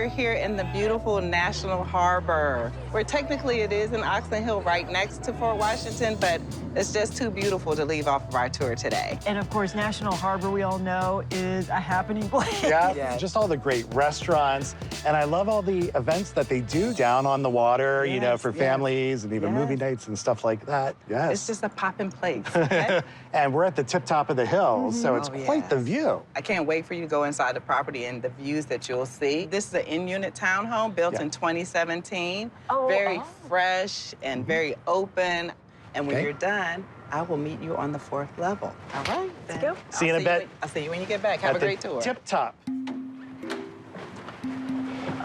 We're here in the beautiful National Harbor, where technically it is in Oxon Hill right next to Fort Washington, but it's just too beautiful to leave off of our tour today. And of course, National Harbor, we all know, is a happening place. Yeah, Yes. just all the great restaurants. And I love all the events that they do down on the water, you know, Yes, for yes. families and even movie Yes. nights and stuff like that. Yes. It's just a poppin' place, okay? And we're at the tip top of the hill, so it's Oh, quite the yes. view. I can't wait for you to go inside the property and the views that you'll see. This is an in-unit townhome built Yeah. in 2017. Oh, Very oh. fresh and very open. And when Okay. you're done, I will meet you on the 4th level. All right, then. go. See you in a bit. I'll see you when you get back. Have At a the great tour. Tip top.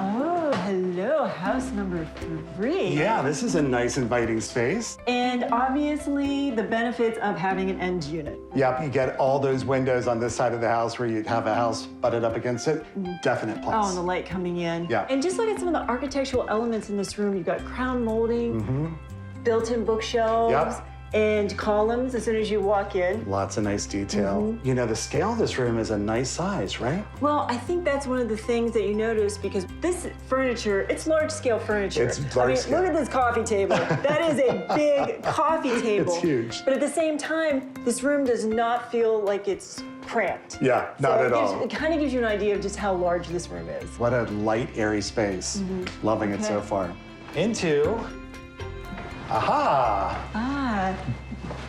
Oh, hello, house number 3. Yeah, this is a nice inviting space. And obviously, the benefits of having an end unit. Yep, you get all those windows on this side of the house where you have a house butted up against it. Definite Oh, plus. and the light coming in. Yeah. And just look at some of the architectural elements in this room. You've got crown molding, built-in bookshelves, Yep. and columns as soon as you walk in. Lots of nice detail. You know, the scale of this room is a nice size, right? Well, I think that's one of the things that you notice because this furniture, it's large-scale furniture. It's large scale. Look at this coffee table. That is a big coffee table. It's huge. But at the same time, this room does not feel like it's cramped. Yeah, not So at all. It kind of gives you an idea of just how large this room is. What a light, airy space. Loving it so Okay. far. Into, aha, Ah,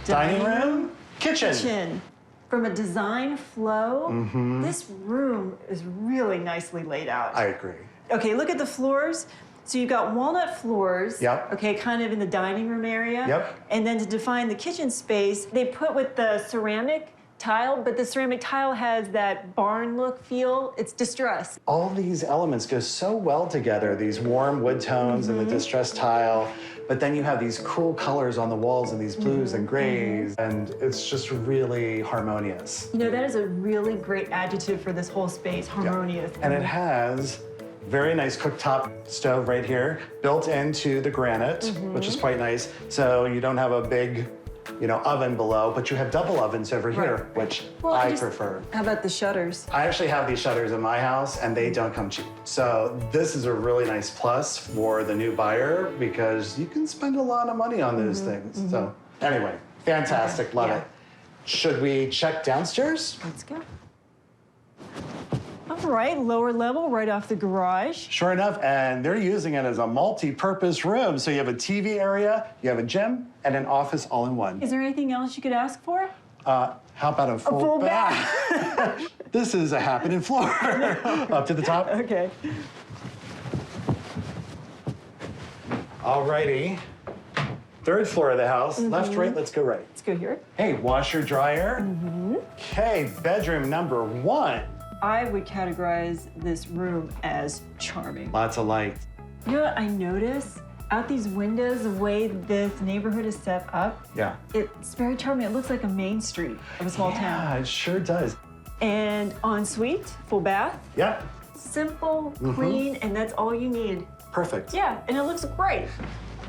dining room, kitchen. kitchen. From a design flow, Mm-hmm. this room is really nicely laid out. I agree. Okay, look at the floors. So you've got walnut floors. Yep. Okay, kind of in the dining room area. Yep. And then to define the kitchen space, they put with the ceramic tile, but the ceramic tile has that barn look feel. It's distressed. All these elements go so well together, these warm wood tones and the distressed tile, but then you have these cool colors on the walls and these blues and grays, and it's just really harmonious. You know, that is a really great adjective for this whole space, harmonious. And it has very nice cooktop stove right here, built into the granite, which is quite nice. So you don't have a big, you know, oven below, but you have double ovens over here, which Well, I just- prefer. How about the shutters? I actually have these shutters in my house and they don't come cheap. So this is a really nice plus for the new buyer because you can spend a lot of money on those things. So anyway, fantastic, love Yeah. it. Should we check downstairs? Let's go. All right, lower level, right off the garage. Sure enough, and they're using it as a multi-purpose room. So you have a TV area, you have a gym, and an office all in one. Is there anything else you could ask for? How about a full, full bath? This is a happening floor. Up to the top. Okay. Alrighty. 3rd floor of the house. Left, right, let's go right. Let's go here. Hey, washer, dryer. Okay, bedroom number 1. I would categorize this room as charming. Lots of light. You know what I notice? Out these windows, the way this neighborhood is set up, Yeah. it's very charming. It looks like a main street of a small Yeah, town. it sure does. And ensuite, full bath, Yep, simple, clean, and that's all you need. perfect. Yeah, and it looks great.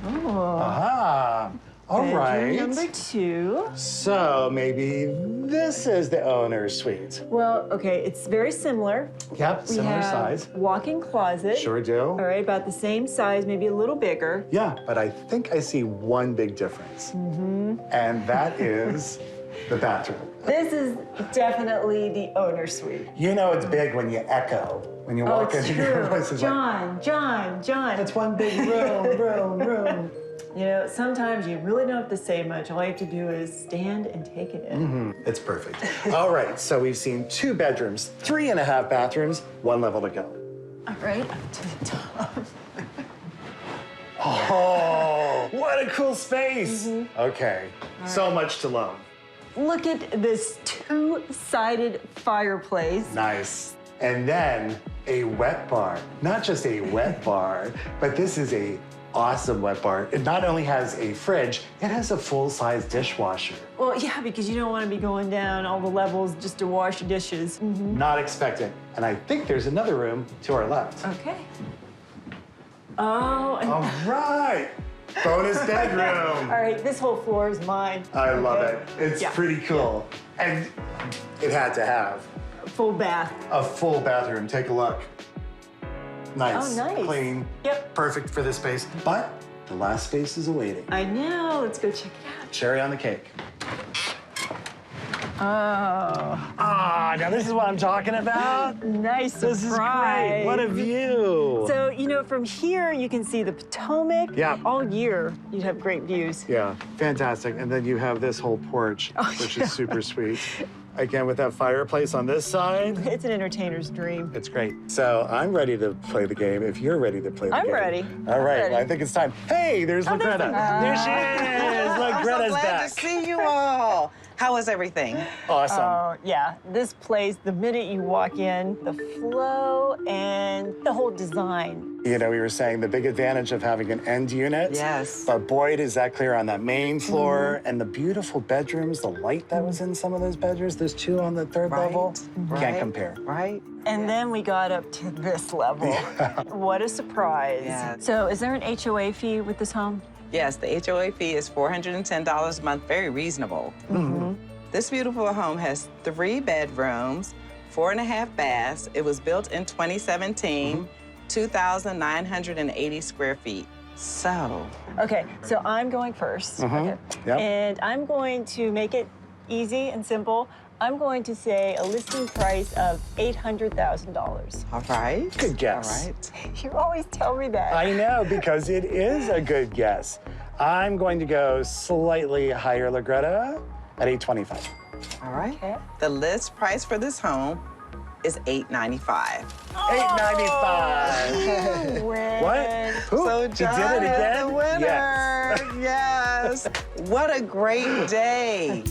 Oh. Aha. All Bedroom right. number 2. So maybe this is the owner's suite. Well, okay, it's very similar. Yep, We similar have size. walk-in closet. Sure do. All right, about the same size, maybe a little bigger. Yeah, but I think I see one big difference. And that is the bathroom. This is definitely the owner's suite. You know it's big when you echo. When you Oh, walk it's into your true. place, it's like, John. it's one big room. You know, sometimes you really don't have to say much. All you have to do is stand and take it in. It's perfect. All right, so we've seen 2 bedrooms, 3.5 bathrooms, 1 level to go. All right, up to the top. Oh, what a cool space. Okay, so much to love. Look at this 2-sided fireplace. Nice. And then a wet bar. Not just a wet bar, but this is a awesome wet bar. It not only has a fridge, it has a full-size dishwasher. Well, yeah, because you don't want to be going down all the levels just to wash your dishes. Not expected. And I think there's another room to our left. Okay. Oh, and All right. Bonus all bedroom. right, this whole floor is mine. I love Okay? it. It's Yeah. pretty cool. And it had to have Full bath. a full bathroom. Take a look. Nice. Oh, nice. Clean. Yep. Perfect for this space. But the last space is awaiting. I know. Let's go check it out. Cherry on the cake. Oh, Now this is what I'm talking about. nice This is surprise. great. What a view. So, you know, from here you can see the Potomac. Yeah. All year you'd have great views. Yeah, fantastic. And then you have this whole porch, which is super sweet. Again, with that fireplace on this side. It's an entertainer's dream. It's great. So I'm ready to play the game if you're ready to play the I'm game. ready. All right, ready. well, I think it's time. Hey, there's there's Greta. There she is. Look, I'm so Greta's glad back. to see you all. How is everything? Awesome. Oh, yeah. This place, the minute you walk in, the flow and the whole design. You know, we were saying the big advantage of having an end unit. Yes. But boy, is that clear on that main floor. And the beautiful bedrooms, the light that was in some of those bedrooms, those two on the third level, can't compare. Right? And then we got up to this level. What a surprise. Yeah. So is there an HOA fee with this home? Yes, the HOA fee is $410 a month, very reasonable. This beautiful home has 3 bedrooms, 4.5 baths. It was built in 2017, 2,980 square feet. So, Okay, so I'm going first. Okay. Yep. And I'm going to make it easy and simple. I'm going to say a listing price of $800,000. all right. Good guess. All right. You always tell me that. I know, because it is a good guess. I'm going to go slightly higher, Greta, at 825. All right. Okay. The list price for this home is $895. 895. You win. What? Ooh, So you did John it is again? the winner. Yes. Yes. What a great day.